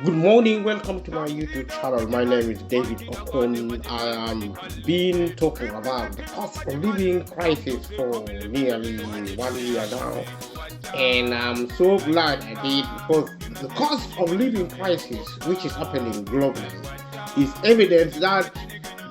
Good morning, welcome to my YouTube channel. My name is David Okon. I am been talking about the cost of living crisis for nearly 1 year now, and I'm so glad I did because the cost of living crisis, which is happening globally, is evidence that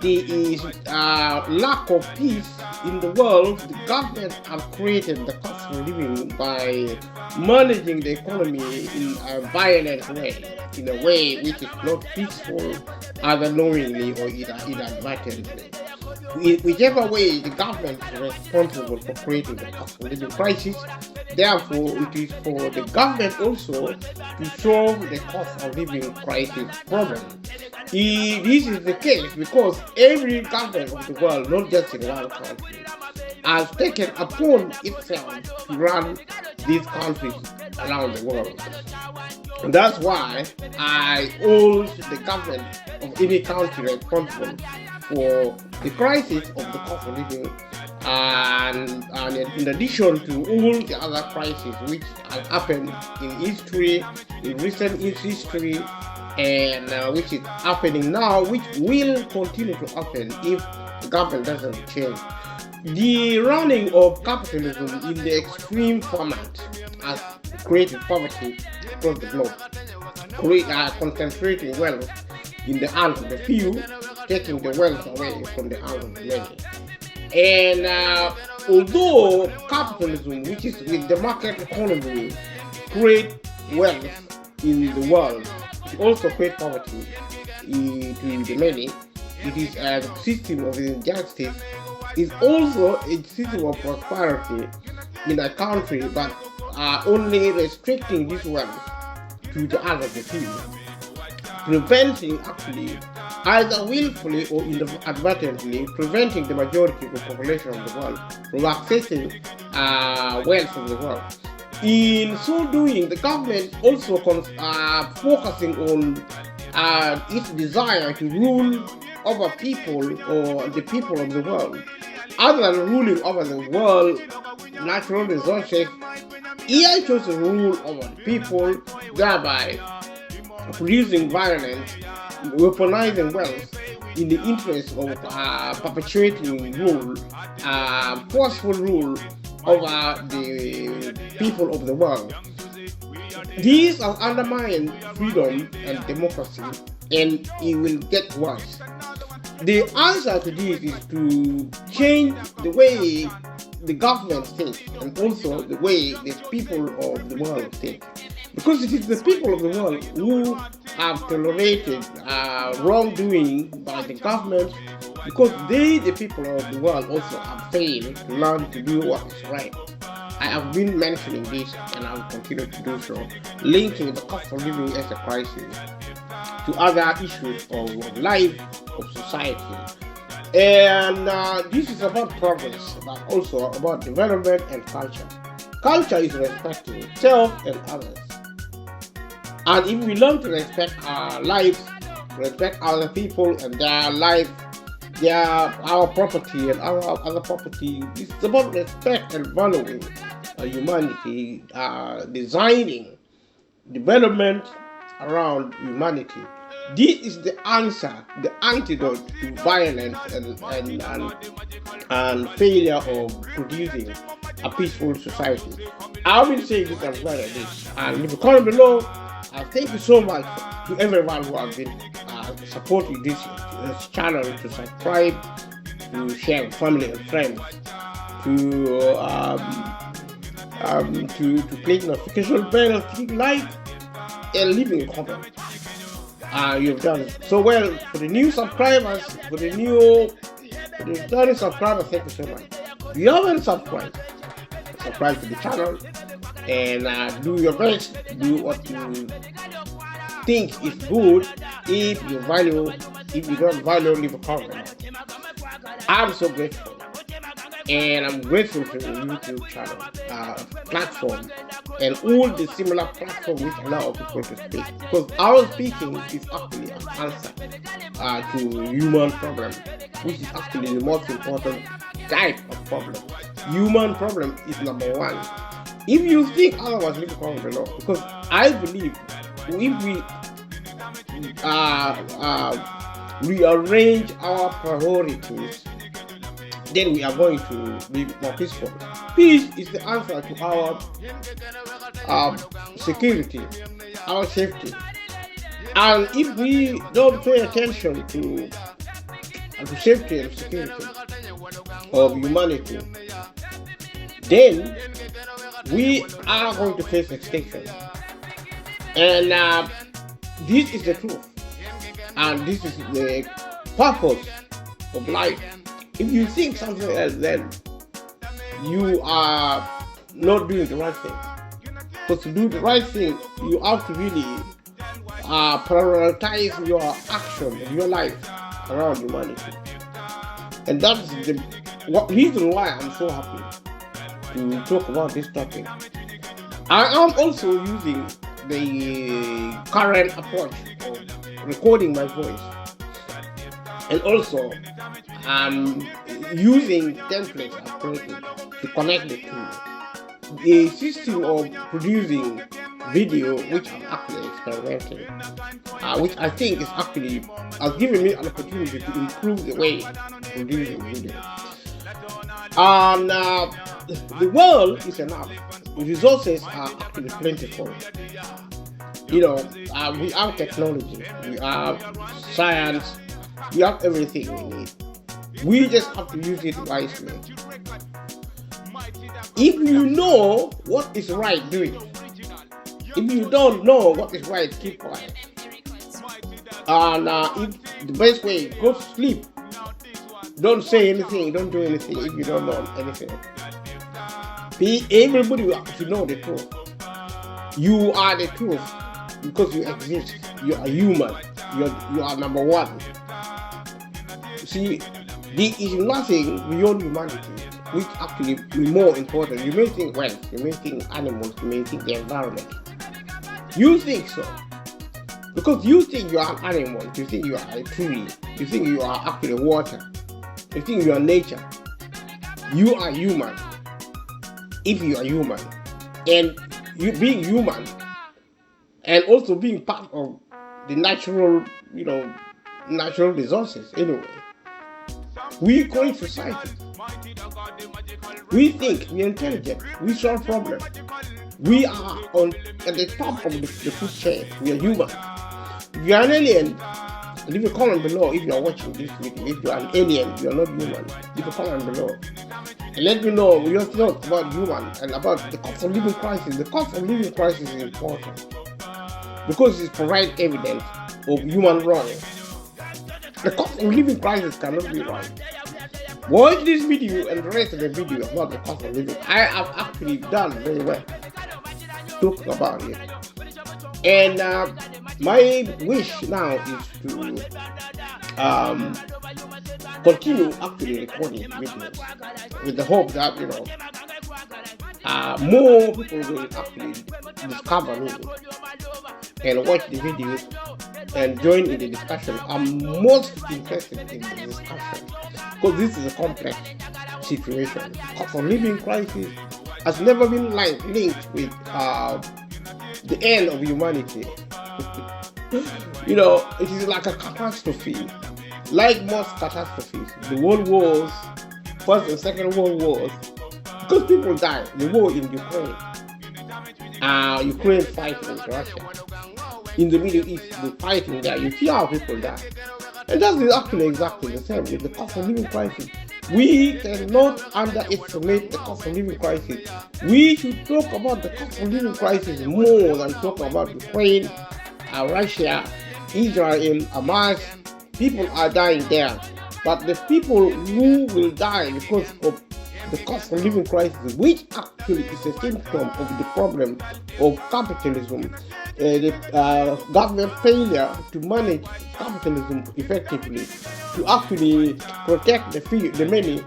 there is lack of peace in the world. The government have created the cost of living by managing the economy in a violent way, in a way which is not peaceful, either knowingly or inadvertently. Whichever way, the government is responsible for creating the cost of living crisis. Therefore, it is for the government also to solve the cost of living crisis problem. This is the case because every government of the world, not just in one country, has taken upon itself to run these countries around the world. And that's why I hold the government of any country responsible for the crisis of the cost of living, and in addition to all the other crises which have happened in history, in recent history, and which is happening now, which will continue to happen if the government doesn't change. The running of capitalism in the extreme format has created poverty across the globe, concentrating wealth in the hands of the few, taking the wealth away from the hands of the many. And although capitalism, which is with the market economy, create wealth in the world, it also create poverty to the many. It is a system of injustice. It's also a system of prosperity in a country, but only restricting this wealth to the hands of the few, preventing actually either willfully or inadvertently preventing the majority of the population of the world from accessing wealth from the world. In so doing, the government also focusing on its desire to rule over people or the people of the world. Other than ruling over the world natural resources, AI chose to rule over the people, thereby producing violence, weaponizing wealth in the interest of perpetuating rule, forceful rule over the people of the world. These have undermined freedom and democracy, and it will get worse. The answer to this is to change the way the government thinks and also the way the people of the world think. Because it is the people of the world who have tolerated wrongdoing by the government, because they, the people of the world, also have failed to learn to do what is right. I have been mentioning this and I will continue to do so, linking the cost of living as a crisis to other issues of life, of society. And this is about progress, but also about development and culture. Culture is respecting self and others. And if we learn to respect our lives, respect other people and their life, our property and our other property, it's about respect and valuing humanity, designing development around humanity. This is the answer, the antidote to violence and failure of producing a peaceful society. I've been saying this as well as this. And if you comment below, thank you so much to everyone who has been supporting this channel, to subscribe, to share with family and friends, to click notification bell, click like, and leaving a comment. You've done it so well. For the new subscribers, for the returning subscribers, thank you so much. If you haven't subscribed, subscribe to the channel and do your best. Do what you think is good. If you don't value, leave a comment. I'm so grateful. And I'm grateful to the YouTube channel, platform, and all the similar platforms which allow people to speak. Because our speaking is actually an answer to human problem, which is actually the most important type of problem. Human problem is number one. If you think otherwise, leave a comment below. Because I believe if we rearrange our priorities, then we are going to be more peaceful. Peace is the answer to our security, our safety. And if we don't pay attention to safety and security of humanity, then we are going to face extinction. And this is the truth. And this is the purpose of life. If you think something else, then you are not doing the right thing. Because to do the right thing, you have to really prioritize your action in your life around humanity. And that's the reason why I'm so happy to talk about this topic. I am also using the current approach of recording my voice, and also using templates I've created to connect the two. The system of producing video, which I'm actually experimenting, which I think is actually has given me an opportunity to improve the way of producing video. And the world is enough. The resources are actually plentiful. We have technology, we have science, we have everything we need. We just have to use it wisely. If you know what is right, do it. If you don't know what is right, keep quiet. And if the best way, go to sleep. Don't say anything, don't do anything if you don't know anything. Everybody should know the truth. You are the truth because you exist. You are human. You are number one. See, there is nothing beyond humanity which actually is more important. You may think wealth, you may think animals, you may think the environment. You think so. Because you think you are an animal, you think you are a tree, you think you are actually water, you think you are nature. You are human. If you are human, and you being human, and also being part of the natural resources anyway. We create society. We think, we are intelligent, we solve problems. We are at the top of the food chain. We are human. If you are an alien, leave a comment below if you are watching this video. If you are an alien, you are not human, leave a comment below. And let me know your thoughts about human and about the cost of living crisis. The cost of living crisis is important because it provides evidence of human wrong. The cost of living crisis cannot be right. Watch this video and the rest of the video about the cost of living. I have actually done very well talking about it. And my wish now is to continue actually recording videos with the hope that more people will actually discover me and watch the videos and join in the discussion. I'm most interested in the discussion because this is a complex situation. Cost of living crisis has never been linked with the end of humanity. It is like a catastrophe. Like most catastrophes, the world wars, First and Second World Wars, because people die. The war in Ukraine, Ukraine fighting with Russia. In the Middle East, the fighting there, you see how people die. And that is actually exactly the same with the cost of living crisis. We cannot underestimate the cost of living crisis. We should talk about the cost of living crisis more than talk about Ukraine, Russia, Israel, Hamas. People are dying there. But the people who will die because of the cost of living crisis, which actually is a symptom of the problem of capitalism, the government failure to manage capitalism effectively, to actually protect the many,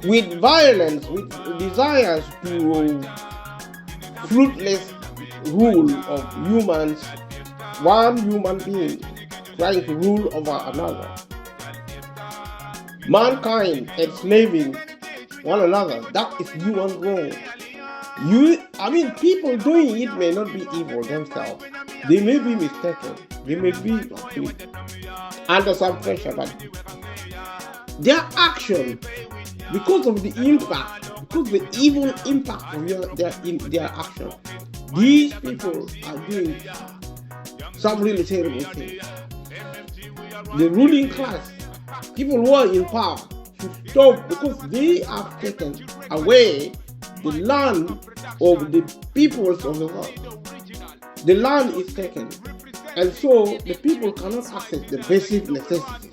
with violence, with desires to fruitless rule of humans, one human being trying to rule over another. Mankind enslaving one another, that is human wrong. People doing it may not be evil themselves, They may be mistaken. They may be actually under some pressure, but their action, because of the impact, because the evil impact of their action, these people are doing some really terrible things. The ruling class, people who are in power, should stop, because they have taken away the land of the peoples of the world. The land is taken, and so the people cannot access the basic necessities.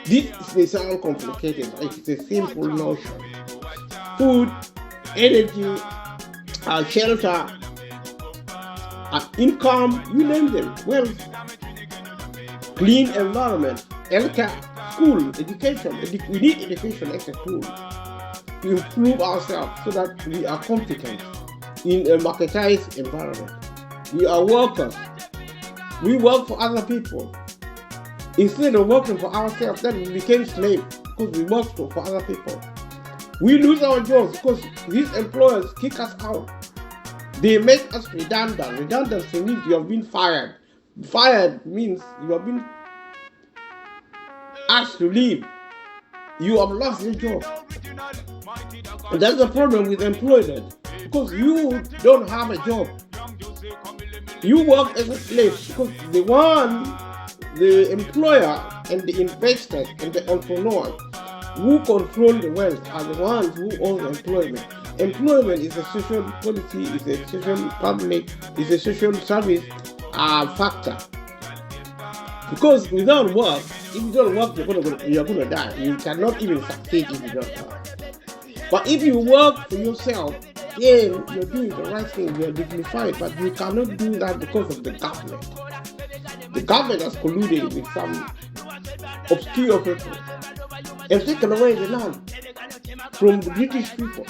This may sound complicated, but it's a simple notion. Food, energy, shelter, income, you name them, wealth, clean environment, healthcare, school, education. We need education as a tool to improve ourselves so that we are competent in a marketized environment. We are workers. We work for other people. Instead of working for ourselves, then we became slaves because we work for other people. We lose our jobs because these employers kick us out. They make us redundant. Redundancy means you have been fired. Fired means you have been asked to leave. You have lost your job. And that's the problem with employment, because you don't have a job. You work as a slave because the employer and the investors and the entrepreneurs who control the wealth are the ones who own employment. Employment is a social policy, is a social public, is a social service factor. Because without work, if you don't work, you're going to die. You cannot even succeed if you don't work. But if you work for yourself, then you're doing the right thing, you're dignified, but you cannot do that because of the government. The government has colluded with some obscure people and taken away the land from the British people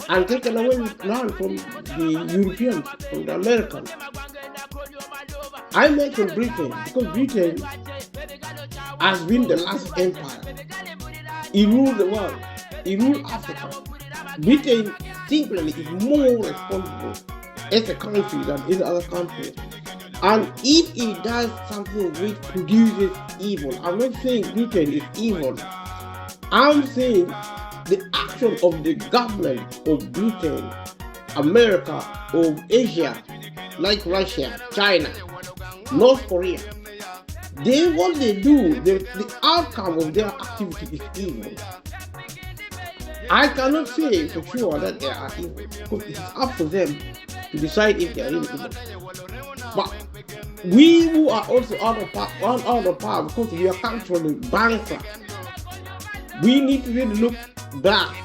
and taken away the land from the Europeans, from the Americans. I mentioned Britain because Britain has been the last empire. He ruled the world. He ruled Africa. Britain simply is more responsible as a country than any other country. And if it does something which produces evil, I'm not saying Britain is evil. I'm saying the action of the government of Britain, America, of Asia, like Russia, China, North Korea, what they do, the outcome of their activity is evil. I cannot say for sure that they are evil, because it is up to them to decide if they are evil. But we who are also out of power because we are actually bankrupt, we need to really look back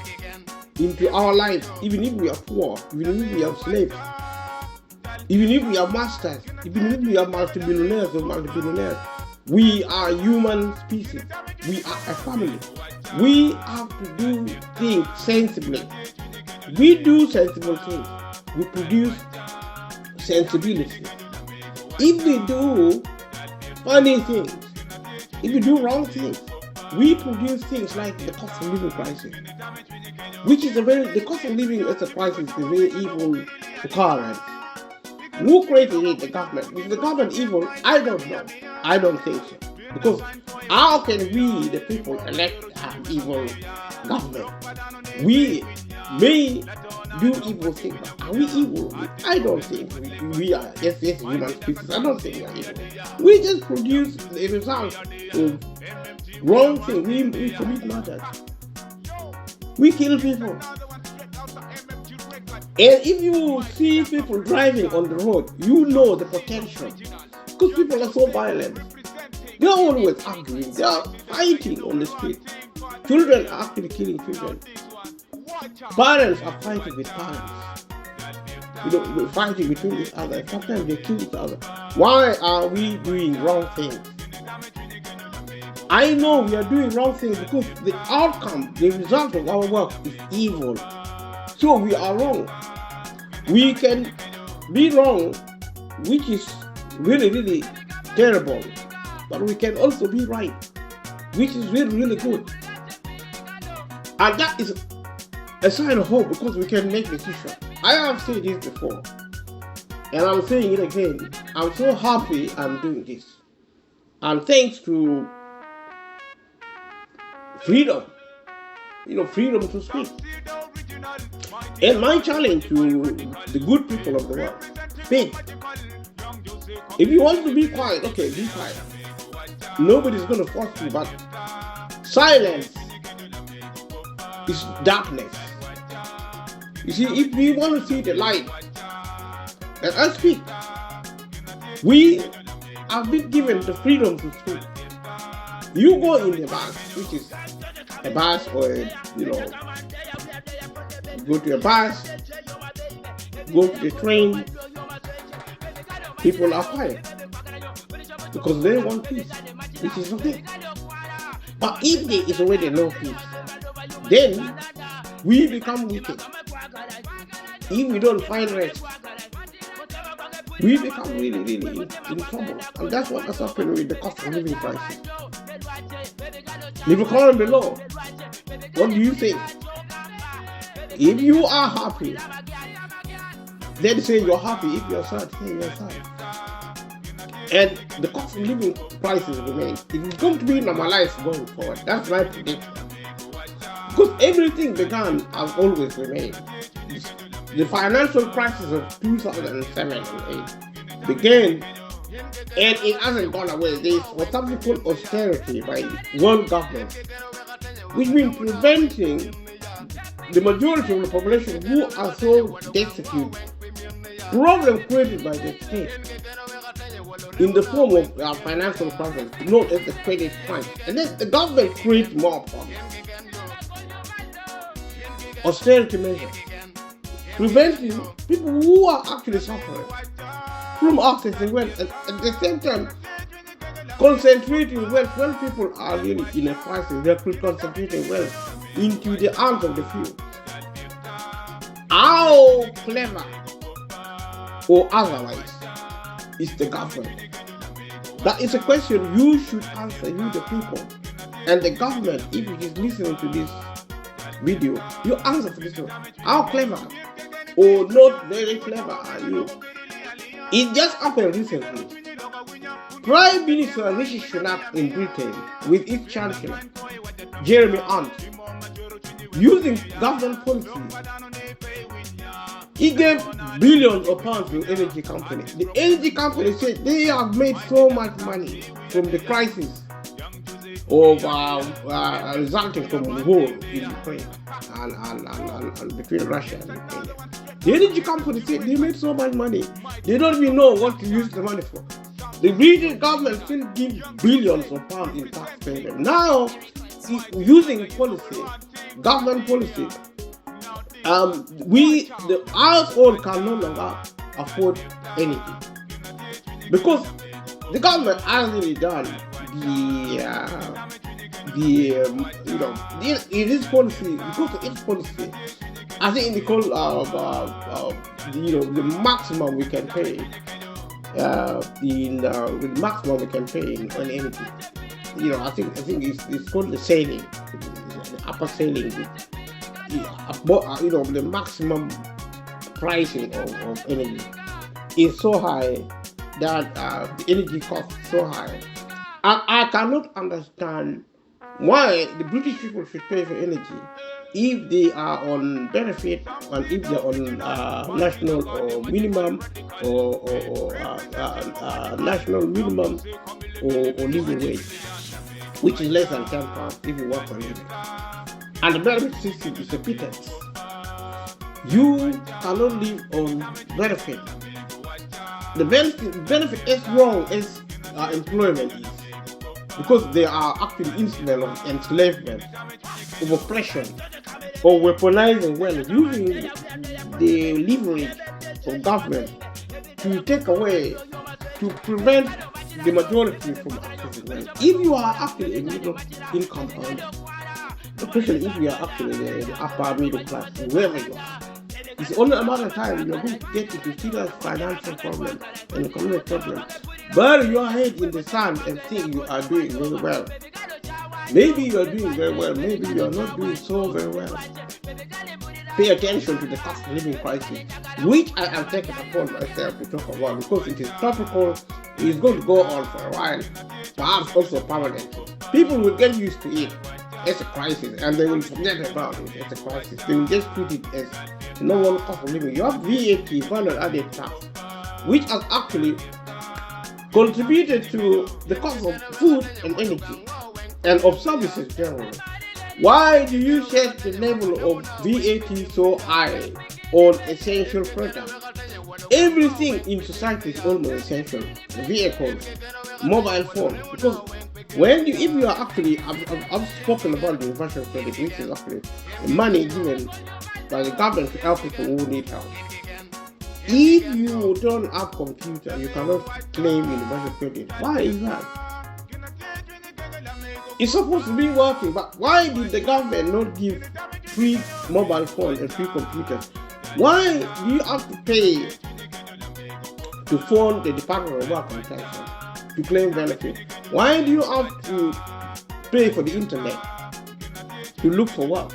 into our lives, even if we are poor, even if we are slaves, even if we are masters, even if we are multi-billionaires or multi-billionaires. We are human species. We are a family. We have to do things sensibly. We do sensible things. We produce sensibility. If we do funny things, if we do wrong things, we produce things like the cost of living crisis, which is the cost of living as a crisis is a very evil occurrence. Who created it? The government. Is the government evil? I don't know. I don't think so. Because how can we, the people, elect an evil government? We may do evil things, but are we evil? I don't think we are. Yes, human species. I don't think we are evil. We just produce the result of wrong things. We commit murders. We kill people. And if you see people driving on the road, you know the potential. Because people are so violent. They are always arguing. They are fighting on the street. Children are actually killing children. Parents are fighting with parents. Fighting between each other. Sometimes they kill each other. Why are we doing wrong things? I know we are doing wrong things because the outcome, the result of our work is evil. So we are wrong. We can be wrong, which is really, really terrible. But we can also be right, which is really, really good. And that is a sign of hope because we can make decisions. I have said this before. And I'm saying it again. I'm so happy I'm doing this. And thanks to freedom, freedom to speak. And my challenge to the good people of the world, speak. If you want to be quiet, okay, be quiet. Nobody's going to force you, but silence is darkness. You see, if we want to see the light, let us speak. We have been given the freedom to speak. You go in the bus, which is a bus, or go to a bus, go to the train. People are quiet because they want peace, which is okay. But if there is already no peace, then we become wicked. If we don't find rest, we become really in trouble. And that's what has happened with the cost of living crisis. Leave comment below. What do you think? If you are happy, then say you're happy. If you're sad, say you're sad. And the cost of living prices remain. It is going to be normalized going forward. That's my prediction. Because everything began has always remained. The financial crisis of 2007 and 8 began, and it hasn't gone away. There is something called austerity by world governments, which means preventing the majority of the population who are so destitute, problem created by the state in the form of financial crisis, not as the credit crunch. And then the government creates more problems. Austerity measures preventing people who are actually suffering from accessing wealth, and at the same time concentrating wealth. When people are really in a crisis, they're concentrating wealth into the hands of the few. How clever or otherwise is the government? That is a question you should answer, you the people. And the government, if it is listening to this video, you answer for this one. How clever or not very clever are you? It just happened recently. Prime Minister Rishi Sunak in Britain with its Chancellor Jeremy Hunt, using government policy, he gave billions of pounds to energy companies. The energy companies said they have made so much money from the crisis of resulting from war in Ukraine and between Russia and Ukraine. The energy companies said they made so much money, they don't even know what to use the money for. The British government still gives billions of pounds in tax payment. Now, using policy, government policy, the household can no longer afford anything because the government has really done this policy. Because of its policy, I think it's called the maximum we can pay the maximum we can pay on energy. I think it's called the ceiling, the upper ceiling. The maximum pricing of energy is so high that the energy cost is so high. I cannot understand why the British people should pay for energy if they are on benefit and if they are on national or minimum or national minimum or living wage, which is less than £10 if you work for a living. And the benefit system is a pittance. You cannot live on benefit. The benefit as long as employment is, because they are actually instrument of enslavement, of oppression, or weaponizing wealth, using the leverage of government to take away, to prevent the majority from accessing wealth. If you are actually a middle income earner, especially if you are actually the upper middle class, wherever you are, it's only a matter of time you're going to get into serious financial problem and economic problem. Bury your head in the sand and think you are doing very well. Maybe you are doing very well, maybe you are not doing so very well. pay attention to the cost of living crisis, which I am taking upon myself to talk about because it is topical, it is going to go on for a while, perhaps also permanently. People will get used to it as a crisis and they will forget about it as a crisis. They will just treat it as normal cost of living. You have VAT, value added tax, which has actually contributed to the cost of food and energy and of services generally. Why do you set the level of VAT so high on essential products? Everything in society is almost essential. Vehicles, mobile phone. Because if you are actually, I've spoken about the universal credit, which is actually money given by the government to help people who need help. If you don't have computer, you cannot claim universal credit. Why is that? It's supposed to be working, but why did the government not give free mobile phones and free computers? Why do you have to pay to phone the Department of Work and Pension to claim benefit? Why do you have to pay for the internet to look for work?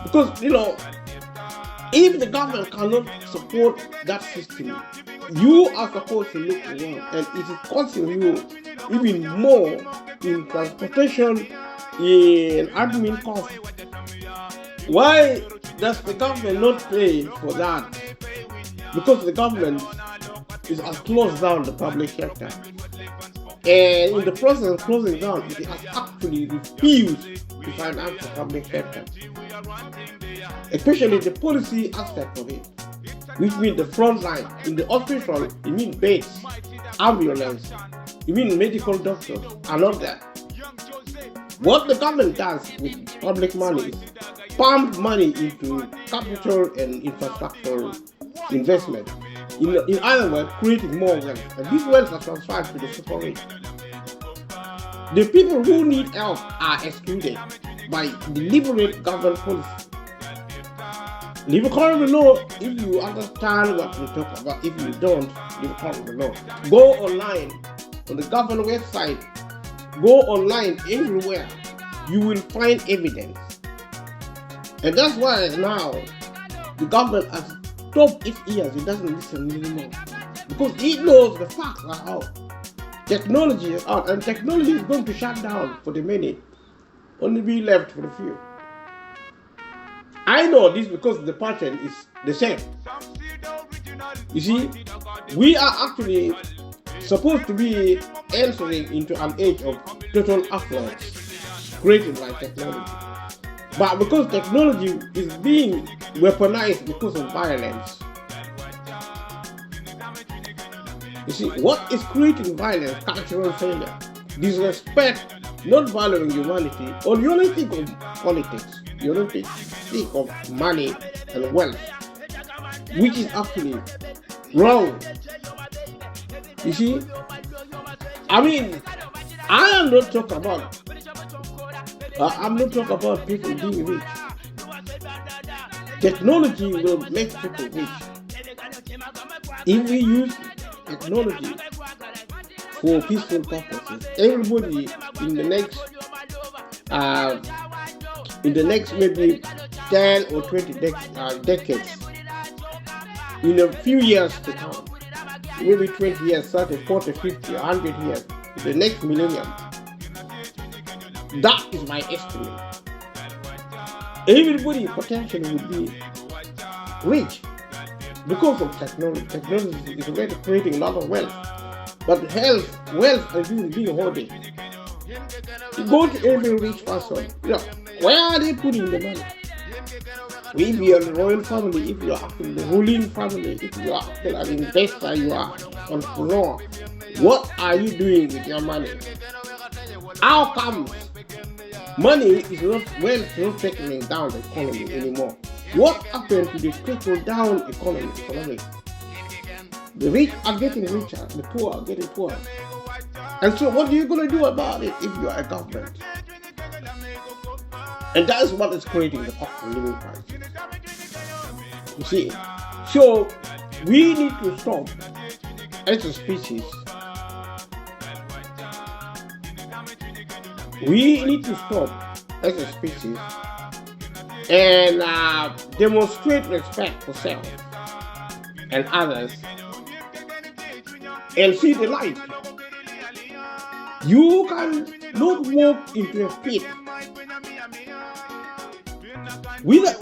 Because, if the government cannot support that system, you are supposed to look for work, and it is costing you even more in transportation, in admin costs. Why does the government not pay for that? Because the government has closed down the public sector. And in the process of closing down, it has actually refused to finance the public sector. Especially the policy aspect of it, which means the front line. In the hospital, it means beds, ambulance, it means medical doctors are not there. What the government does with public money is pump money into capital and infrastructure investment. In other words, creating more wealth. And this wealth are transferred to the super rich. The people who need help are excluded by deliberate government policy. Leave a comment below if you understand what we talk about. If you don't, leave a comment below. Go online on the government website. Go online everywhere. You will find evidence. And that's why now the government has stopped its ears. It doesn't listen anymore. Because it knows the facts are out. Technology is out. And technology is going to shut down for the many. Only be left for the few. I know this because the pattern is the same. You see, we are actually supposed to be entering into an age of total affluence created by technology. But because technology is being weaponized because of violence, you see, what is creating violence? Cultural failure, disrespect, not valuing humanity, or you only think of politics. You don't think of money and wealth, which is actually wrong. You see, I mean, I'm not talking about people being rich. Technology will make people rich. If we use technology for peaceful purposes, everybody in the next maybe 10 or 20 decades, in a few years to come, maybe 20 years, 30, 40, 50, 100 years, the next millennium, that is my estimate. Everybody potentially will be rich because of technology. Technology is already creating a lot of wealth. But wealth is being hoarded. You go to every rich person, where are they putting the money? If you are the royal family, if you are actually the ruling family, if you are actually an investor, you are an entrepreneur, what are you doing with your money? How come money is not trickling down the economy anymore? What happened to the trickle down economy? The rich are getting richer, the poor are getting poorer. And so what are you going to do about it if you are a government? And that is what is creating the cost of living crisis. You see, so we need to stop as a species. We need to stop as a species and demonstrate respect for self and others and see the light. You can not walk into a pit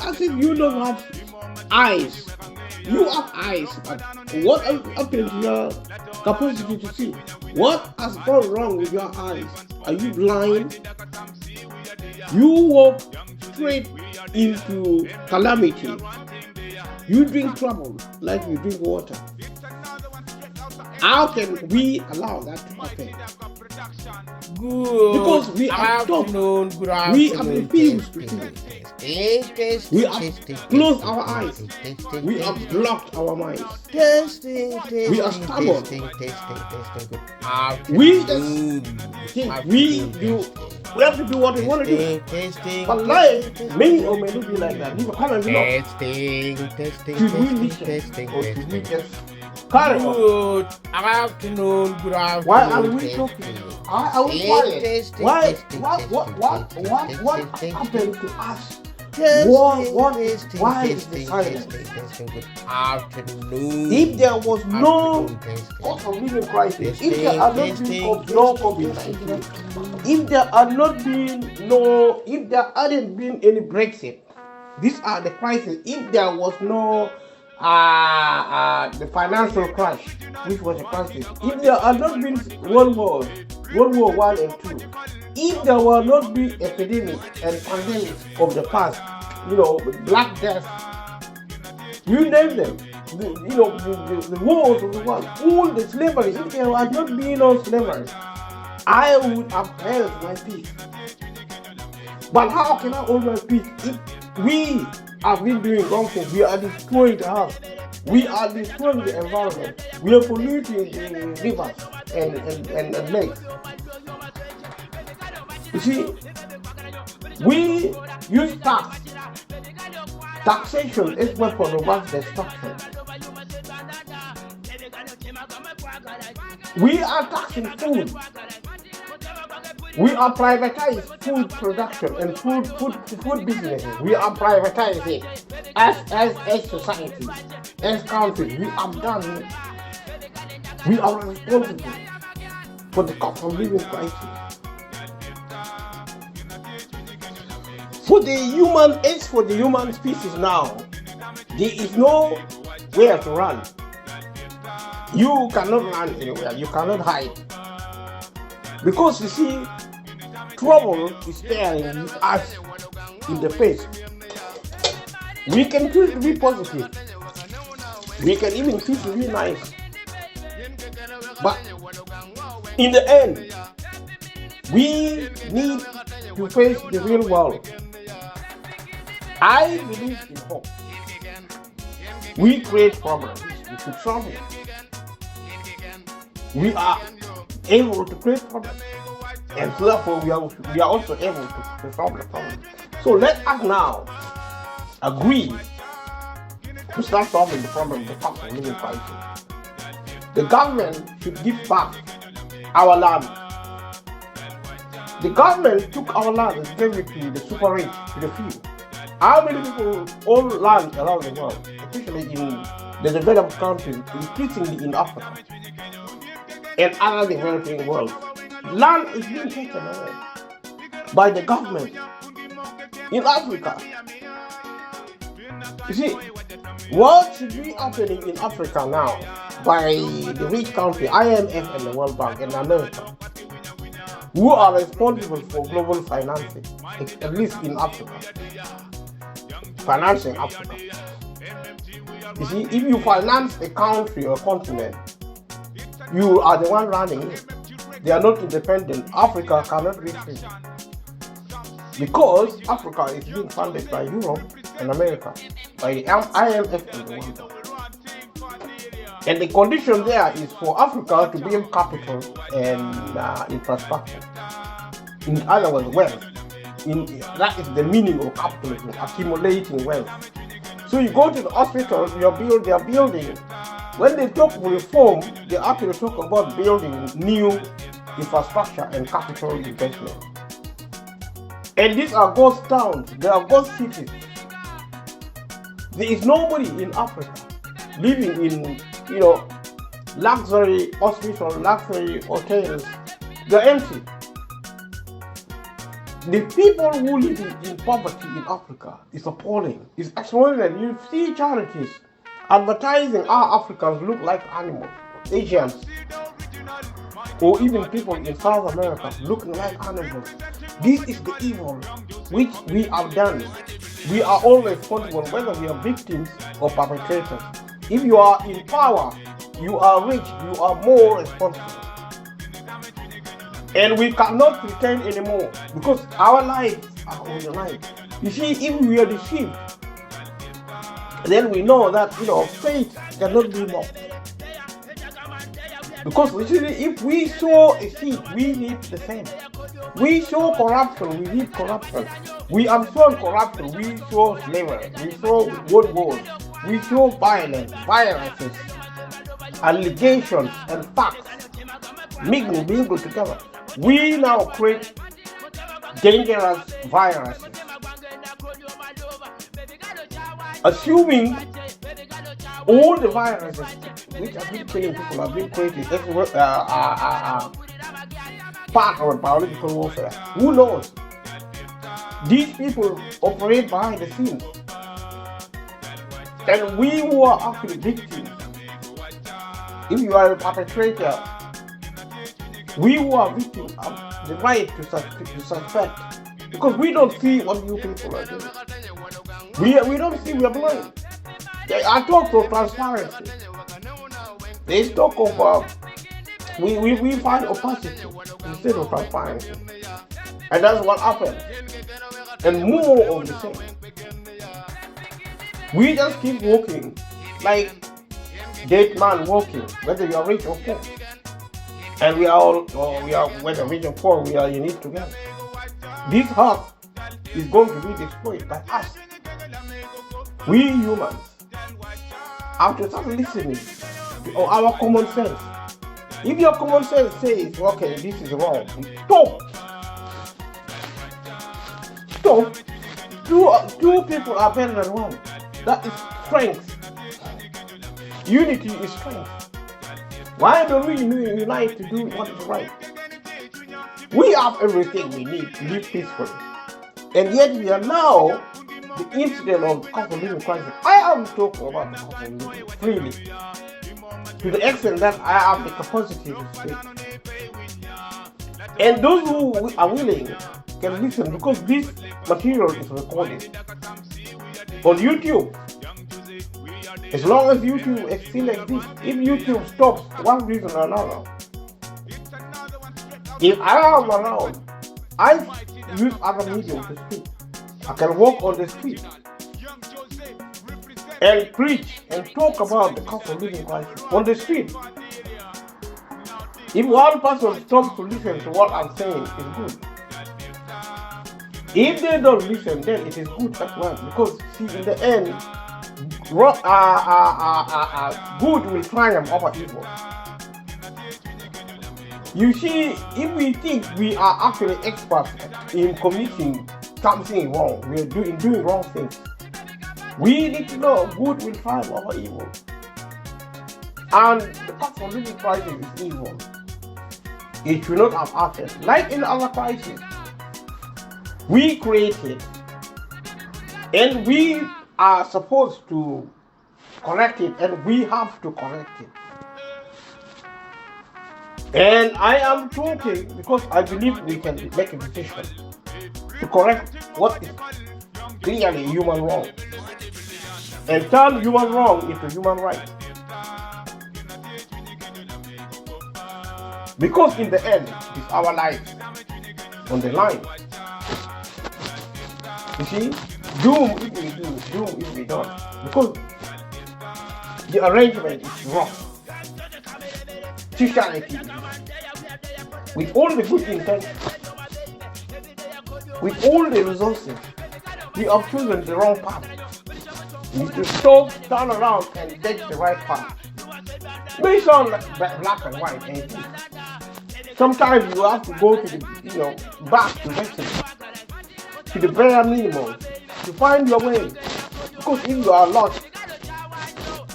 as if you don't have eyes. You have eyes, but what happened to your capacity to see? What has gone wrong with your eyes? Are you blind? You walk straight into calamity. You drink trouble like you drink water. How can we allow that to happen? Good. Because we have stopped. We have refused to think. We have closed our eyes. We have blocked our minds. We are stubborn. We just think we have to do what we want to do. But life may or may not be like that. Leave a comment below. Should we listen or should we just carry on? Good afternoon. Why are we talking? Are we quiet? What happened to us? Why is the silence? Good afternoon. If there was no cost of living crisis, if there had not been no COVID-19, if there hadn't been any Brexit, these are the crises. If there was no the financial crash, which was a crisis, if there had not been World War I and II, if there were not been epidemics and pandemics of the past, Black Death, you name them, the wars of the world, all the slavery, if there had not been no slavery, I would have held my peace. But how can I hold my peace if we have been doing wrong things? We are destroying the house. We are destroying the environment. We are polluting the rivers and lakes. You see, we use taxation is weapon of mass destruction. We are taxing food. We are privatizing food production and food businesses. We are privatizing as society, as countries. We have done it. We are responsible for the cost of living crisis. For the human species now, there is nowhere to run. You cannot run anywhere. You cannot hide. Because you see, trouble is staring us in the face. We can choose to be positive. We can even choose to be nice. But in the end, we need to face the real world. I believe in hope. We create problems, we should solve it. We are able to create problems, and therefore we are also able to solve the problem. So let us now agree to start solving the problem of the cost of living crisis. The government should give back our land. The government took our land and gave it to the super rich, to the few. How many people own land around the world, especially in the developed countries, increasingly in Africa and other developing world? Land is being taken away by the government in Africa. You see, what should be happening in Africa now by the rich country, IMF and the World Bank and America, who are responsible for global financing, at least in Africa, financing Africa. You see, if you finance a country or a continent, you are the one running it. They are not independent. Africa cannot reach it. Because Africa is being funded by Europe and America, by the IMF and the World Bank. And the condition there is for Africa to build capital and infrastructure. In other words, wealth. That is the meaning of capitalism, accumulating wealth. So you go to the hospital, they are building. When they talk reform, they actually talk about building new infrastructure and capital investment. And these are ghost towns, they are ghost cities. There is nobody in Africa living in, luxury hospitals, luxury hotels. They're empty. The people who live in poverty in Africa is appalling. It's extraordinary. You see charities advertising our Africans look like animals, Asians, or even people in South America looking like animals. This is the evil which we have done. We are all responsible, whether we are victims or perpetrators. If you are in power, you are rich, you are more responsible. And we cannot pretend anymore because our lives are on the line. You see, if we are deceived, then we know that faith cannot be mocked. Because literally, if we sow a seed, we reap the same. We sow corruption, we reap corruption. We have sown corruption, we sow slavery, we sow world wars, we sow violence, viruses, allegations, and facts mingled together. We now create dangerous viruses, assuming all the viruses which have been killing people have been created part of biological warfare. Who knows? These people operate behind the scenes. And we who are actually victims, if you are a perpetrator, we who are victims have the right to suspect. Because we don't see what you people are doing. We don't see, we are blind. I talk of transparency. They talk of we find opacity instead of transparency. And that's what happened. And more of the same. We just keep walking like dead man walking, whether you are rich or poor. And whether rich or poor, we are in it together. This heart is going to be destroyed by us. We humans have to start listening to our common sense. If your common sense says, okay, this is wrong, stop. Stop. Two people are better than one. That is strength. Unity is strength. Why don't we unite to do what is right? We have everything we need to live peacefully. And yet we allow the incident of the cost of living crisis. I am talking about the cost of living freely, to the extent that I have the capacity to speak. And those who are willing can listen, because this material is recorded on YouTube. As long as YouTube still exists, if YouTube stops one reason or another, if I am around, I use other mediums to speak. I can walk on the street and preach and talk about the cost of living crisis on the street. If one person stops to listen to what I'm saying, it's good. If they don't listen, then it is good as well. Because see, in the end, good will triumph over evil. You see, if we think we are actually experts in committing something wrong, we are doing wrong things, we need to know good will triumph over evil. And the cost of living crisis is evil. It should not have happened. Like in other crises, we create it, and we are supposed to correct it, and we have to correct it. And I am talking because I believe we can make a decision to correct what is clearly human wrong and turn human wrong into human right. Because in the end, it's our life on the line. You see, doom if we do, doom if we don't. Because the arrangement is wrong. Society, with all the good intentions, with all the resources, we have chosen the wrong path. We need to stop, turn around, and take the right path. May sound like black and white, and sometimes you have to go to the, back to basics, to the bare minimum, to find your way, Because if you are lost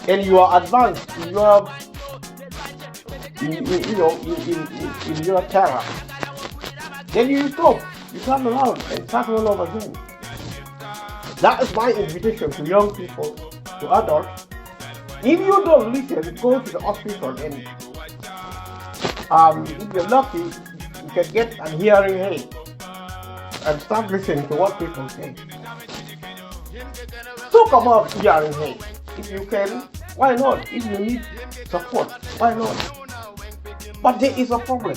and you are advanced in your, in your terror, then you stop. You turn around and start all over again. That is my invitation to young people, to adults. If you don't listen, go to the hospital and if you're lucky, you can get a hearing aid and start listening to what people say. Talk about hearing aid. If you can, why not? If you need support, why not? But there is a problem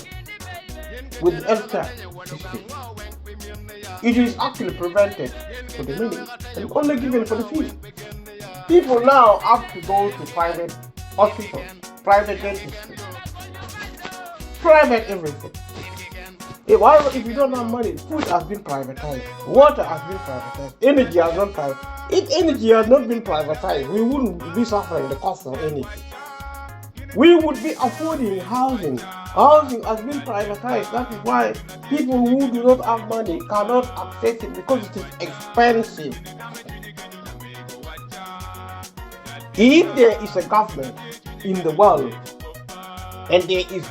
with the healthcare system. It is actually prevented for the many and only given for the few. People now have to go to private hospitals, private dentists, private everything. If you don't have money, food has been privatized, water has been privatized, energy has not privatized. If energy had not been privatized, we wouldn't be suffering the cost of energy. We would be affording housing. Housing has been privatized. That is why people who do not have money cannot access it because it is expensive. If there is a government in the world and there is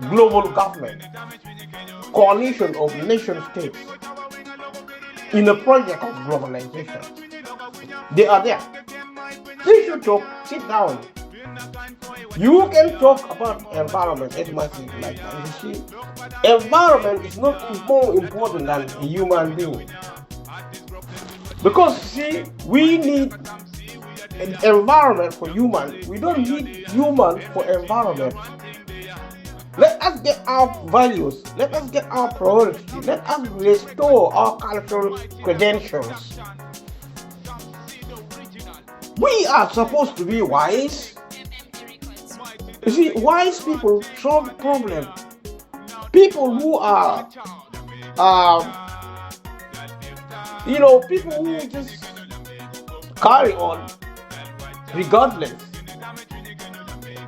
global government, coalition of nation states in a project of globalization, they are there. They should talk, sit down. You can talk about environment as much as you like. You see, environment is not more important than a human being. Because see, we need an environment for human. We don't need human for environment. Let us get our values. Let us get our priorities. Let us restore our cultural credentials. We are supposed to be wise. You see, wise people solve problems. People who are, people who just carry on regardless.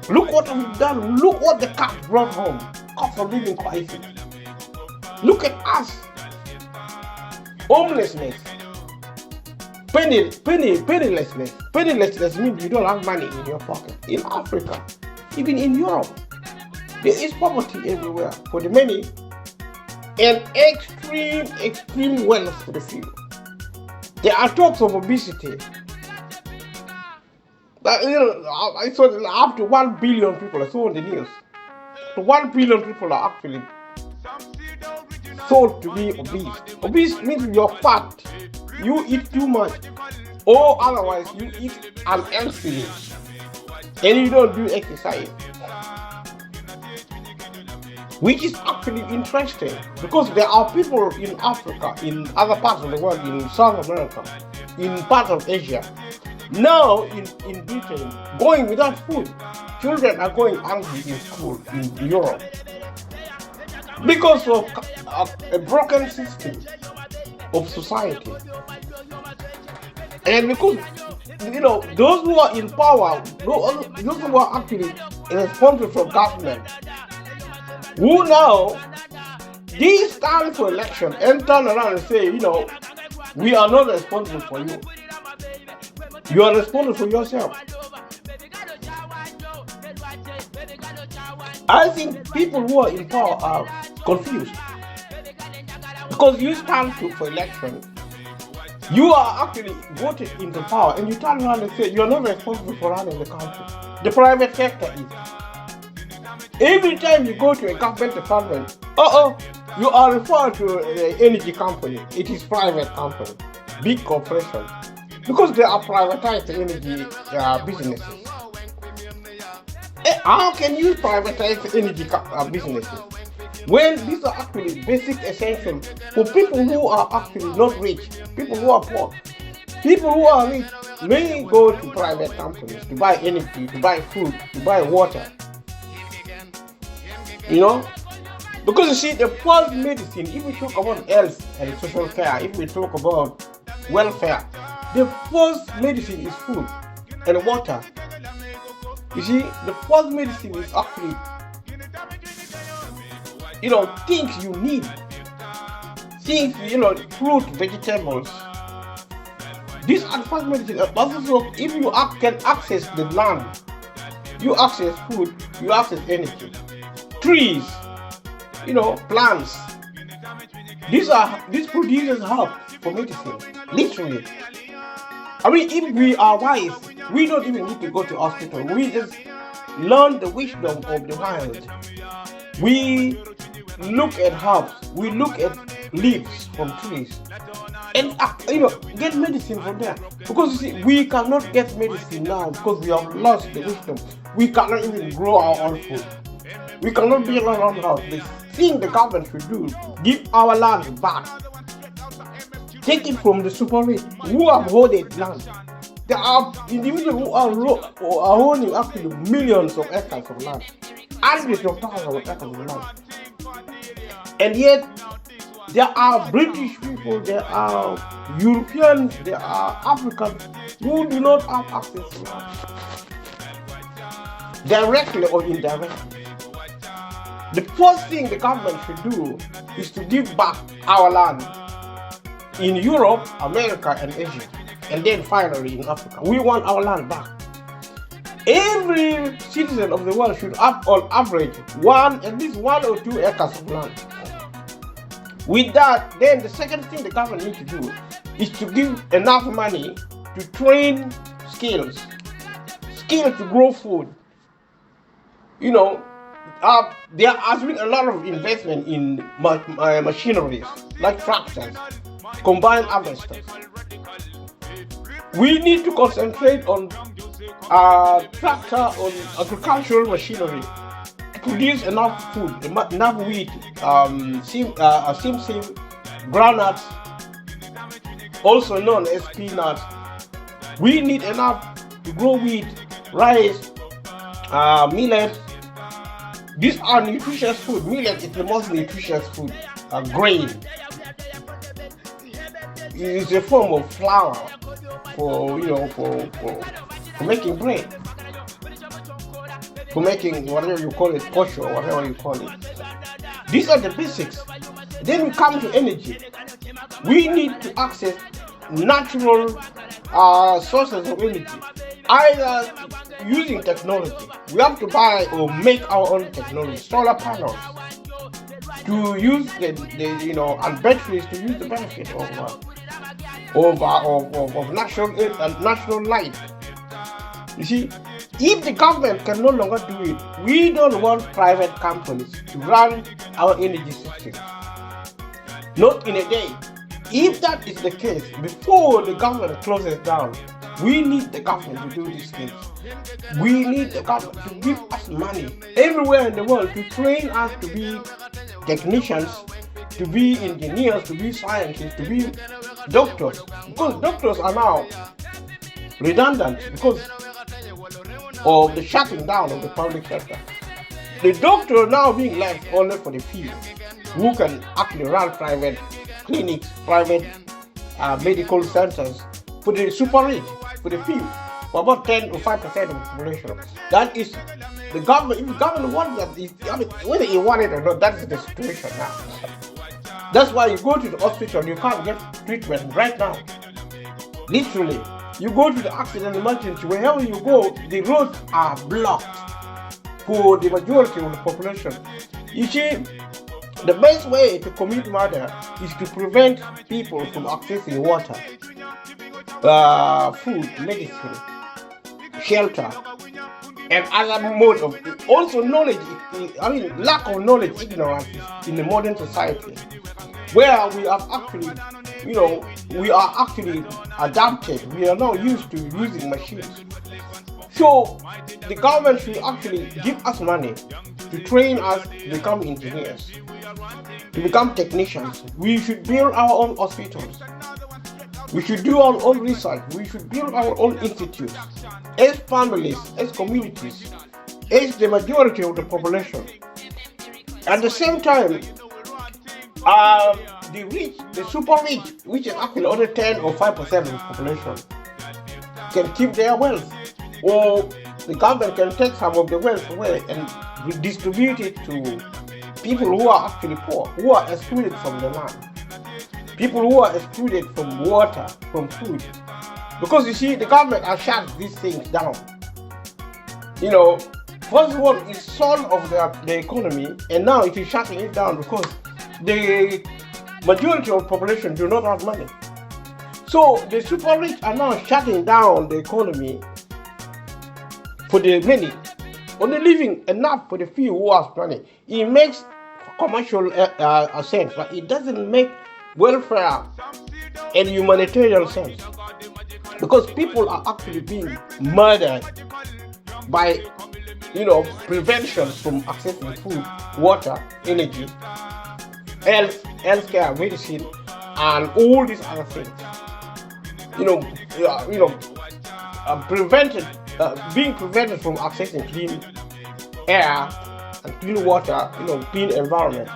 Look what we've done. Look what the cat brought home. Cost of living crisis. Look at us. Homelessness. Pennilessness. Pennilessness means you don't have money in your pocket. In Africa, even in Europe, there is poverty everywhere for the many and extreme wealth for the few. There are talks of obesity. I saw up to 1 billion people. I saw on the news. 1 billion people are actually thought to be obese. Obese means you're fat. You eat too much, or otherwise you eat unhealthily, and you don't do exercise, which is actually interesting because there are people in Africa, in other parts of the world, in South America, in parts of Asia, now in Britain, going without food. Children are going hungry in school in Europe because of a broken system of society. And because those who are in power, those who are actually responsible for government, who now they stand for election and turn around and say, we are not responsible for you. You are responsible for yourself. I think people who are in power are confused. Because you stand for election, you are actually voted into power, and you turn around and say you are not responsible for running the country. The private sector is. Every time you go to a government department, you are referred to an energy company. It is private company, big corporation, because they are privatized energy businesses. How can you privatize energy businesses when these are actually basic essentials for people who are actually not rich, people who are poor? People who are rich may go to private companies to buy energy, to buy food, to buy water. Because you see, the first medicine, if we talk about health and social care, if we talk about welfare, the first medicine is food and water. You see, the first medicine is actually, things you need. Things, fruit, vegetables, This advanced medicine also, if you can access the land, you access food, you access energy, trees, plants. These producers help for medicine, literally. I mean, if we are wise, we don't even need to go to hospital. We just learn the wisdom of the wild. We look at herbs, we look at leaves from trees, and get medicine from there. Because you see, we cannot get medicine now because we have lost the wisdom. We cannot even grow our own food. We cannot build our own house. The thing the government should do, give our land back. Take it from the super rich who have hoarded land. There are individuals who are owning up to millions of acres of land, hundreds of thousands of acres of land. And yet, there are British people, there are Europeans, there are Africans who do not have access to land, directly or indirectly. The first thing the government should do is to give back our land in Europe, America, and Asia, and then finally in Africa. We want our land back. Every citizen of the world should have on average at least 1 or 2 acres of land. With that, then the second thing the government needs to do is to give enough money to train skills to grow food. There has been a lot of investment in machineries like tractors, combined harvesters. We need to concentrate on agricultural machinery to produce enough food, enough wheat, simsim, groundnuts, also known as peanuts. We need enough to grow wheat, rice, millet. These are nutritious food. Millet is the most nutritious food, grain. It is a form of flour for making bread, for making whatever you call it, kosher or whatever you call it. These are the basics. Then we come to energy. We need to access natural sources of energy, either using technology. We have to buy or make our own technology, solar panels, to use and batteries to use the benefit of natural light. You see, if the government can no longer do it, we don't want private companies to run our energy system. Not in a day. If that is the case, before the government closes down, we need the government to do these things. We need the government to give us money everywhere in the world to train us to be technicians, to be engineers, to be scientists, to be doctors. Because doctors are now redundant because of the shutting down of the public sector. The doctor now being left only for the few who can actually run private clinics, private medical centers for the super rich, for the few, for about 10 or 5% of the population. That is the government. If the government wants that, whether you want it or not, that is the situation now. That's why you go to the hospital, you can't get treatment right now. Literally, you go to the accident emergency, wherever you go, the roads are blocked for the majority of the population. You see, the best way to commit murder is to prevent people from accessing water, food, medicine, shelter, and other modes of also knowledge. Lack of knowledge, ignorance in the modern society, where we have actually, we are actually adapted. We are now used to using machines. So the government should actually give us money to train us to become engineers, to become technicians. We should build our own hospitals. We should do our own research. We should build our own institutes, as families, as communities, as the majority of the population. At the same time, the rich, the super rich, which is actually only 10 or 5% of the population, can keep their wealth, or the government can take some of the wealth away and redistribute it to people who are actually poor, who are excluded from the land, people who are excluded from water, from food. Because you see, the government has shut these things down. You know, first of all, it's soul of the economy, and now it is shutting it down because the majority of the population do not have money. So the super rich are now shutting down the economy for the many, only leaving enough for the few who have money. It makes commercial sense, but it doesn't make welfare and humanitarian sense, because people are actually being murdered by, prevention from accessing food, water, energy, healthcare, medicine, and all these other things. Being prevented from accessing clean air and clean water, clean environment.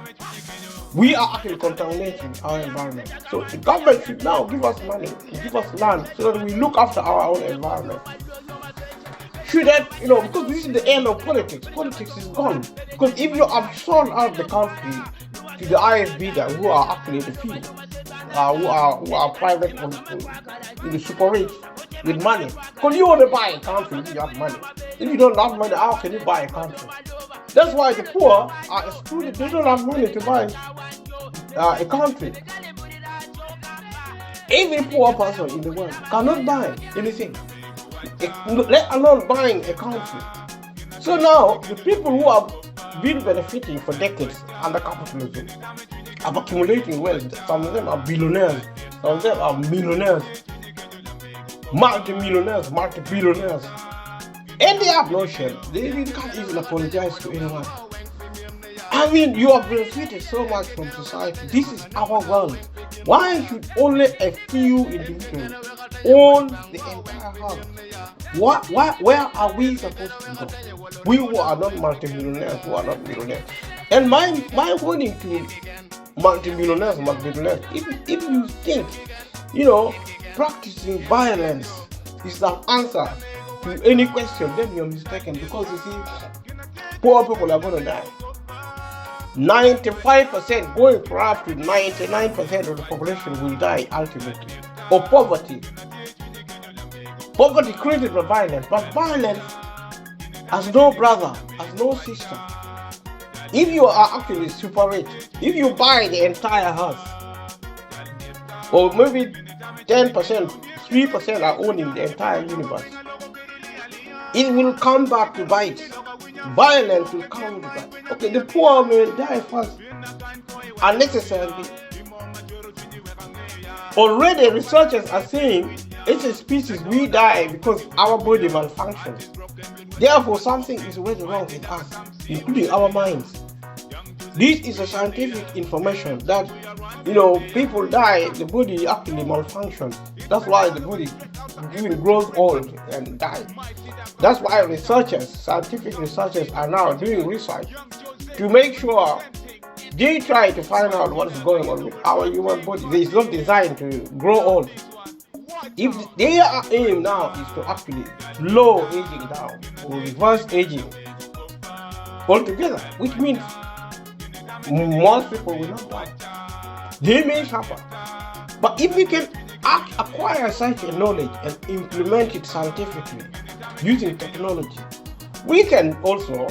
We are actually contaminating our environment. So the government should now give us money, give us land, so that we look after our own environment. Should that, because this is the end of politics. Politics is gone. Because if you have sold out the country to the ISB who are actually the few, who are private, the super rich with money. Because you want to buy a country if you have money. If you don't have money, how can you buy a country? That's why the poor are excluded. They don't have money to buy a country. Every poor person in the world cannot buy anything, let alone buying a country. So now, the people who have been benefiting for decades under capitalism are accumulating wealth. Some of them are billionaires, some of them are millionaires, multi-millionaires, multi-billionaires. And they have no shame. They can't even apologize to anyone. I mean, you have benefited so much from society. This is our world. Why should only a few individuals own the entire house? Where are we supposed to go? We who are not multi-millionaires, who are not millionaires. And my warning to multi-millionaires, if you think, practicing violence is an answer to any question, then you're mistaken, because you see, poor people are going to die. 95% going for up to 99% of the population will die ultimately of poverty. Poverty created by violence, but violence has no brother, has no sister. If you are actually super rich, if you buy the entire house, or maybe 10%, 3% are owning the entire universe, it will come back to bite. Violence will come back. Okay, the poor may die first unnecessarily. Already researchers are saying it's a species we die because our body malfunctions. Therefore, something is already wrong with us, including our minds. This is a scientific information that, people die, the body actually malfunctions. That's why the body even grows old and dies. That's why scientific researchers are now doing research to make sure they try to find out what is going on with our human body. It's not designed to grow old. If their aim now is to actually slow aging down or reverse aging altogether, which means most people will not die. They may suffer. But if we can acquire such a knowledge and implement it scientifically using technology, we can also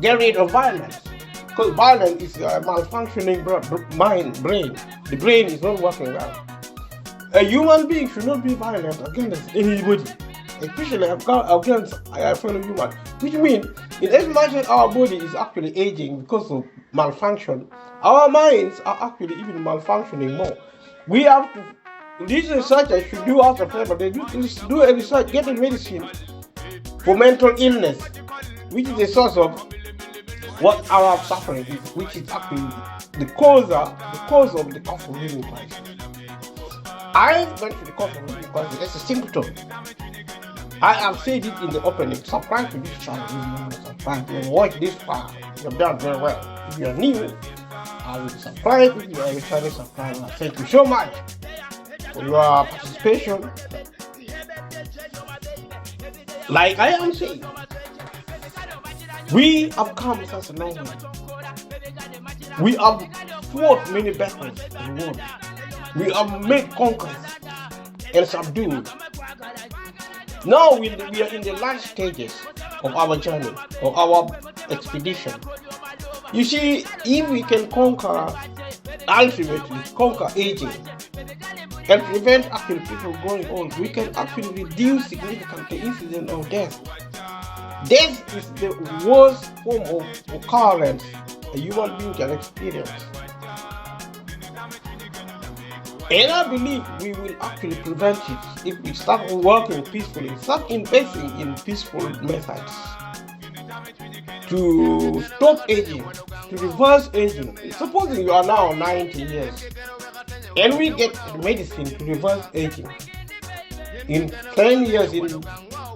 get rid of violence. Because violence is a malfunctioning brain. The brain is not working well. A human being should not be violent against anybody, especially against a fellow human. Which means, in as much as our body is actually aging because of malfunction, our minds are actually even malfunctioning more. We have to, these researchers should do us a favor. They do a research, get a medicine for mental illness, which is the source of what our suffering is, which is actually the cause of the cost of living crisis. I went to the cost of living crisis as a symptom. I have said it in the opening. Subscribe to this channel if you want to subscribe and watch this far. You've done very well. If you are new, I will subscribe. If you are a returning subscriber, thank you so much for your participation. Like I am saying, we have come such a long way. We have fought many battles in the world. We have made conquests and subdued Now we are in the last stages of our journey, of our expedition. You see, if we can ultimately conquer aging and prevent actually people growing old, we can actually reduce significantly the incidence of death. Death is the worst form of occurrence a human being can experience. And I believe we will actually prevent it if we start working peacefully, start investing in peaceful methods to stop aging, to reverse aging. Supposing you are now 90 years and we get medicine to reverse aging. In 10 years, in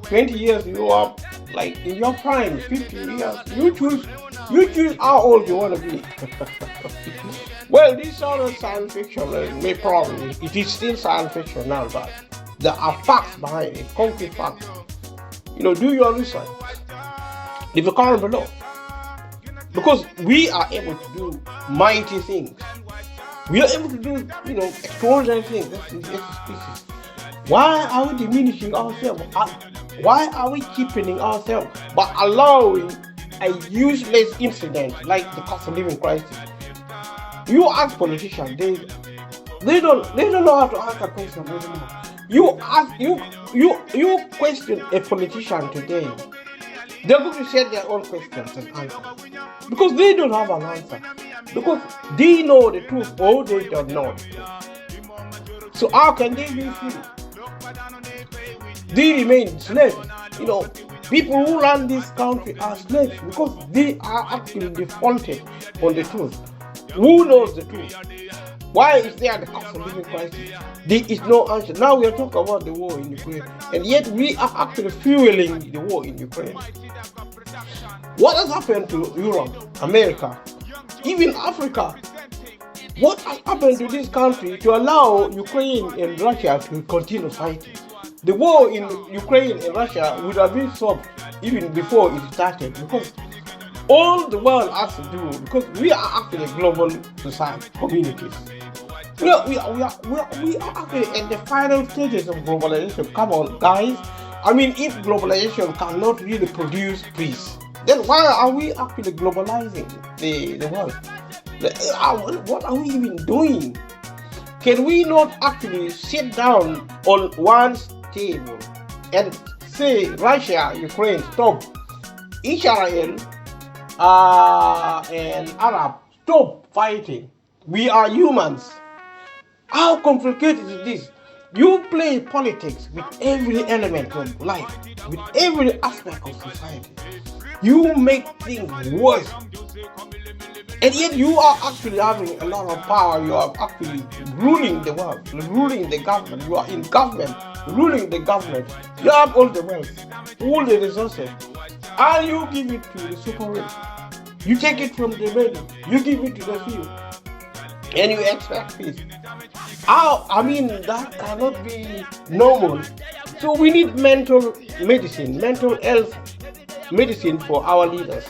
20 years, you are like in your prime, 50 years. You choose how old you want to be. Well, this sort of science fiction, may probably, it is still science fiction now, but there are facts behind it, concrete facts. Do your research. Leave a comment below. Because we are able to do mighty things. We are able to do, extraordinary things as a species. Why are we diminishing ourselves? Why are we cheapening ourselves by allowing a useless incident like the cost of living crisis? You ask politicians, they don't know how to answer questions anymore. You question a politician today, they're going to share their own questions and answers because they don't have an answer, because they know the truth or they don't know the truth. So how can they be free? They remain slaves. People who run this country are slaves because they are actually defaulted on the truth. Who knows the truth? Why is there the cost of living crisis? There is no answer. Now we are talking about the war in Ukraine, and yet we are actually fueling the war in Ukraine. What has happened to Europe, America, even Africa? What has happened to this country to allow Ukraine and Russia to continue fighting? The war in Ukraine and Russia would have been solved even before it started, because all the world has to do, because we are actually global society communities. We are actually at the final stages of globalization. Come on, guys. I mean, if globalization cannot really produce peace, then why are we actually globalizing the world? What are we even doing? Can we not actually sit down on one table and say, Russia, Ukraine, stop, Israel and Arab, stop fighting. We are humans. How complicated is this? You play politics with every element of life, with every aspect of society. You make things worse. And yet you are actually having a lot of power. You are actually ruling the world, ruling the government. You are in government, ruling the government. You have all the wealth, all the resources. And you give it to the super rich. You take it from the many, you give it to the few. And you expect peace. How? I mean, that cannot be normal. So we need mental medicine, mental health medicine for our leaders,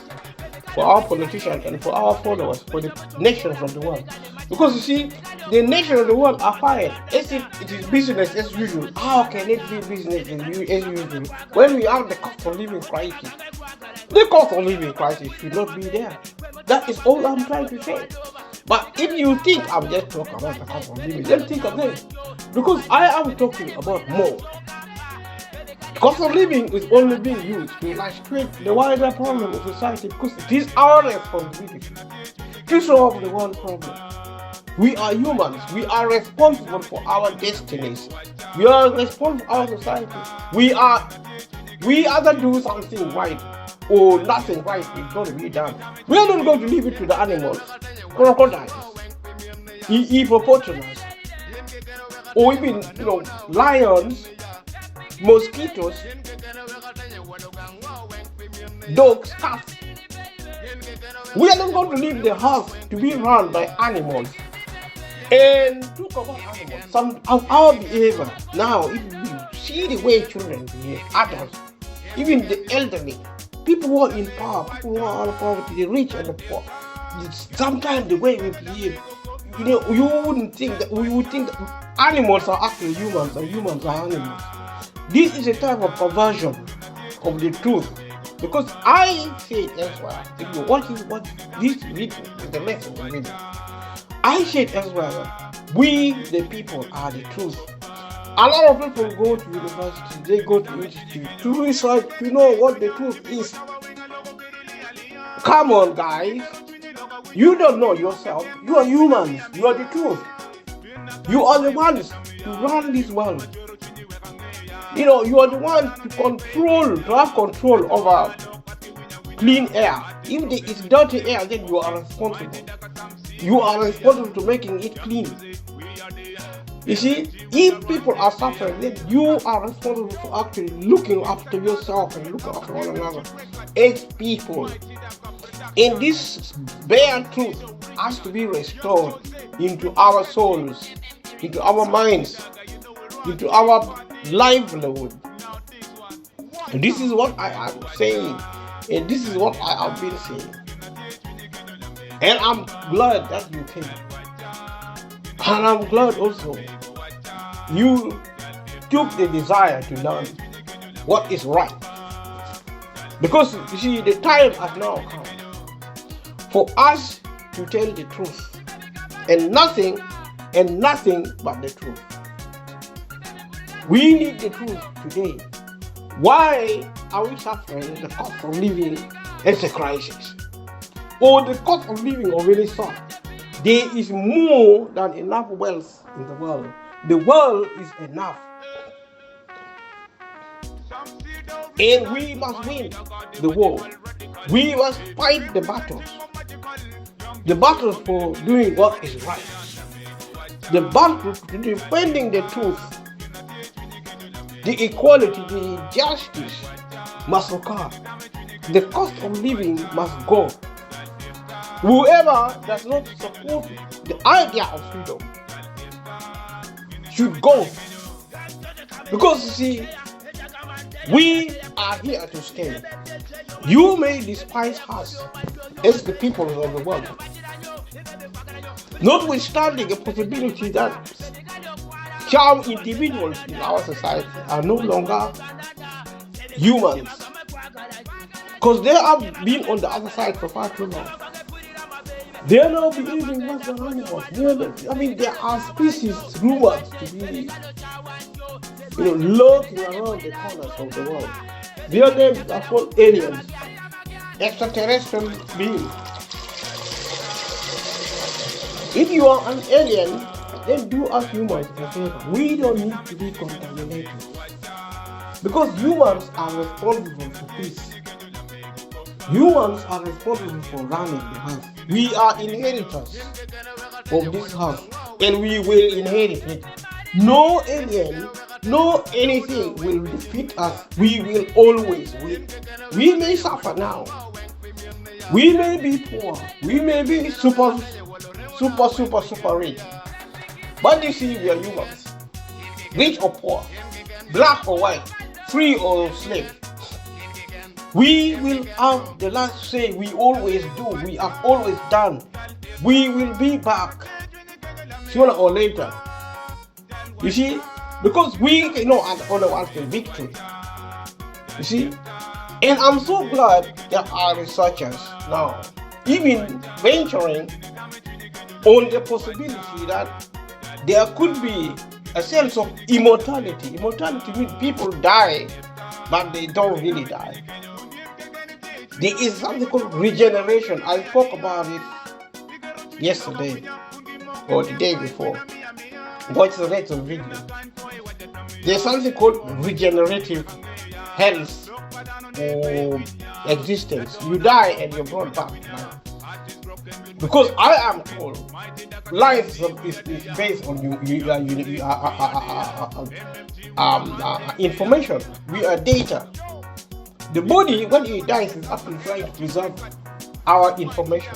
for our politicians, and for our followers, for the nations of the world. Because you see, the nations of the world are fired as if it is business as usual. How can it be business as usual when we have the cost of living crisis? The cost of living crisis should not be there. That is all I'm trying to say. But if you think I'm just talking about the cost of living, then think again. Because I am talking about more. The cost of living is only being used to illustrate the wider problem of society, because it is our responsibility to solve the world problem. We are humans. We are responsible for our destinies. We are responsible for our society. We either do something right or nothing right is going to be done. We are not going to leave it to the animals, crocodiles, hippopotamus, or even lions, mosquitoes, dogs, cats. We are not going to leave the house to be run by animals. And talk about animals, some of our behavior now. If you see the way children behave, adults, even the elderly, people who are in power, people who are out of poverty, the rich and the poor, sometimes the way we behave, you wouldn't think that we would think that animals are actually humans and humans are animals. This is a type of perversion of the truth. Because I say elsewhere, if you watch what this video, the message of the video, I said elsewhere, we the people are the truth. A lot of people go to university, they go to institute to research to know what the truth is. Come on, guys. You don't know yourself. You are humans. You are the truth. You are the ones to run this world. You know, you are the ones to have control over clean air. If there is dirty air, then you are responsible. You are responsible to making it clean. You see, if people are suffering, then you are responsible for actually looking after yourself and looking after one another as people. And this bare truth has to be restored into our souls, into our minds, into our livelihood. And this is what I am saying, and this is what I have been saying. And I'm glad that you came. And I'm glad also you took the desire to learn what is right. Because you see, the time has now come for us to tell the truth, and nothing but the truth. We need the truth today. Why are we suffering the cost of living as a crisis? Or the cost of living of any sort? There is more than enough wealth in the world. The world is enough. And we must win the war. We must fight the battles. The battles for doing what is right. The battle for defending the truth. The equality, the justice must occur. The cost of living must go. Whoever does not support the idea of freedom should go. Because you see, we are here to stay. You may despise us as the people of the world, notwithstanding the possibility that some individuals in our society are no longer humans, because they have been on the other side for far too long. They are now behaving less than animals. There are species rumored to be, lurking around the corners of the world. Their names are called aliens, extraterrestrial beings. If you are an alien, then do us humans a favor. We don't need to be contaminated, because humans are responsible for peace. Humans are responsible for running the house. We are inheritors of this house, and we will inherit it. No alien, no anything will defeat us. We will always win. We may suffer now. We may be poor. We may be super rich. But you see, we are humans. Rich or poor, black or white, free or slave. We will have the last say. We always do. We have always done. We will be back sooner or later. You see, because we are the only ones for victory. You see, and I'm so glad there are researchers now even venturing on the possibility that there could be a sense of immortality. Immortality means people die, but they don't really die. There is something called regeneration. I spoke about it yesterday or the day before. Watch the rest of the video. There's something called regenerative health or existence. You die and you're brought back now. Because I am told life is based on information. We are data. The body, when it dies, is actually trying to preserve our information.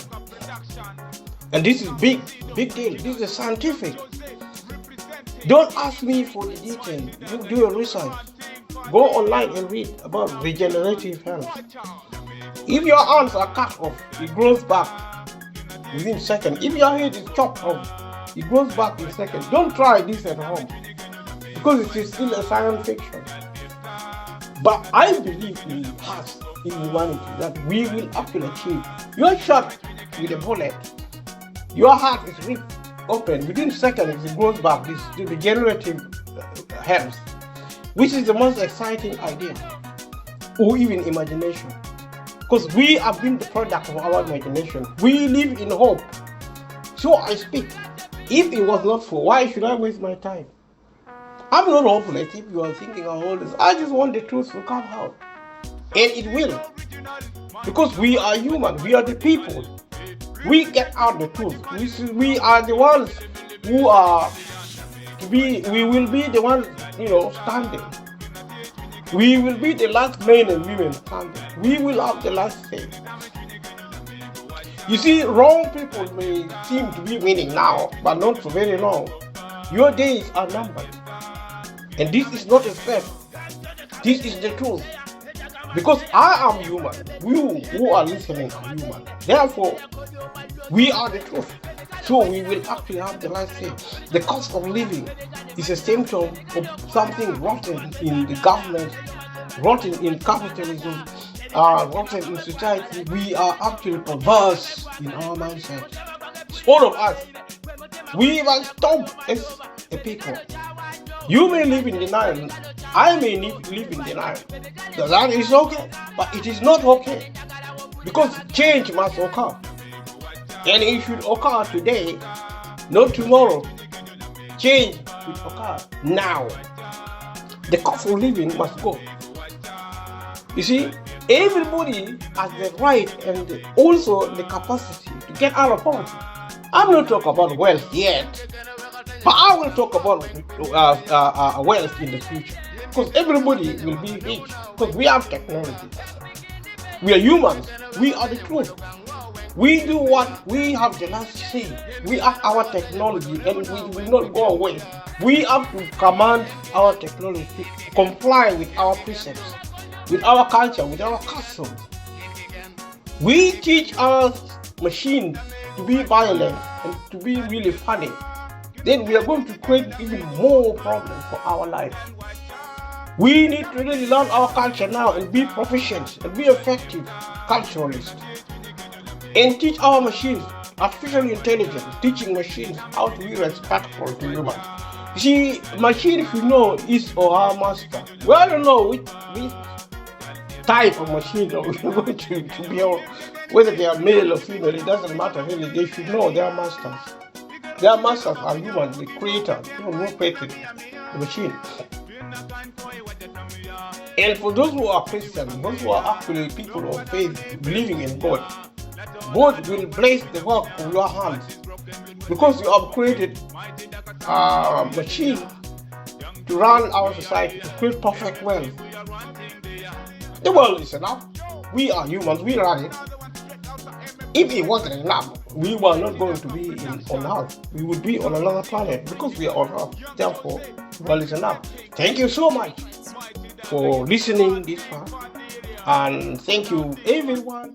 And this is big deal. This is scientific. Don't ask me for the details. You do your research. Go online and read about regenerative health. If your arms are cut off, it grows back within seconds. If your head is chopped off, it grows back in seconds. Don't try this at home, because it is still a science fiction. But I believe in us, in humanity, that we will actually achieve. You're shot with a bullet, your heart is ripped open. Within seconds, it goes back this to regenerative health, which is the most exciting idea, or even imagination. Because we have been the product of our imagination. We live in hope. So I speak. If it was not for, why should I waste my time? I'm not hopeless if you are thinking of all this. I just want the truth to come out. And it will. Because we are human. We are the people. We get out the truth. We are the ones who are to be, we will be the ones, standing. We will be the last men and women standing. We will have the last say. You see, wrong people may seem to be winning now, but not for very long. Your days are numbered. And this is not a threat. This is the truth. Because I am human. You who are listening are human. Therefore, we are the truth. So we will actually have the last say. The cost of living is a symptom of something rotten in the government, rotten in capitalism, rotten in society. We are actually perverse in our mindset. All of us. We must stop as a people. You may live in denial. I may live in denial. That is okay. But it is not okay. Because change must occur. And it should occur today, not tomorrow. Change should occur now. The cost of living must go. You see, everybody has the right and also the capacity to get out of poverty. I'm not talking about wealth yet, but I will talk about wealth in the future. Because everybody will be rich. Because we have technology. We are humans. We are the truth. We do what we have the last say. We have our technology and we will not go away. We have to command our technology to comply with our precepts, with our culture, with our customs. We teach our machine to be violent and to be really funny. Then we are going to create even more problems for our life. We need to really learn our culture now and be proficient and be effective culturalists. And teach our machines, artificial intelligence, teaching machines how to be respectful to humans. You see, machine should know his or her master. We don't know which type of machine we're going to be on, whether they are male or female, it doesn't matter really. They should know their masters. Their masters are humans, the creator, people who created the machine. And for those who are Christians, those who are actually people of faith, believing in God, God will bless the work of your hands because you have created a machine to run our society, to create perfect wealth. The world is enough. We are humans, we run it. If it wasn't enough, we were not going to be on Earth. We would be on another planet because we are on Earth. Therefore, the world is enough. Thank you so much for listening this far. And thank you everyone.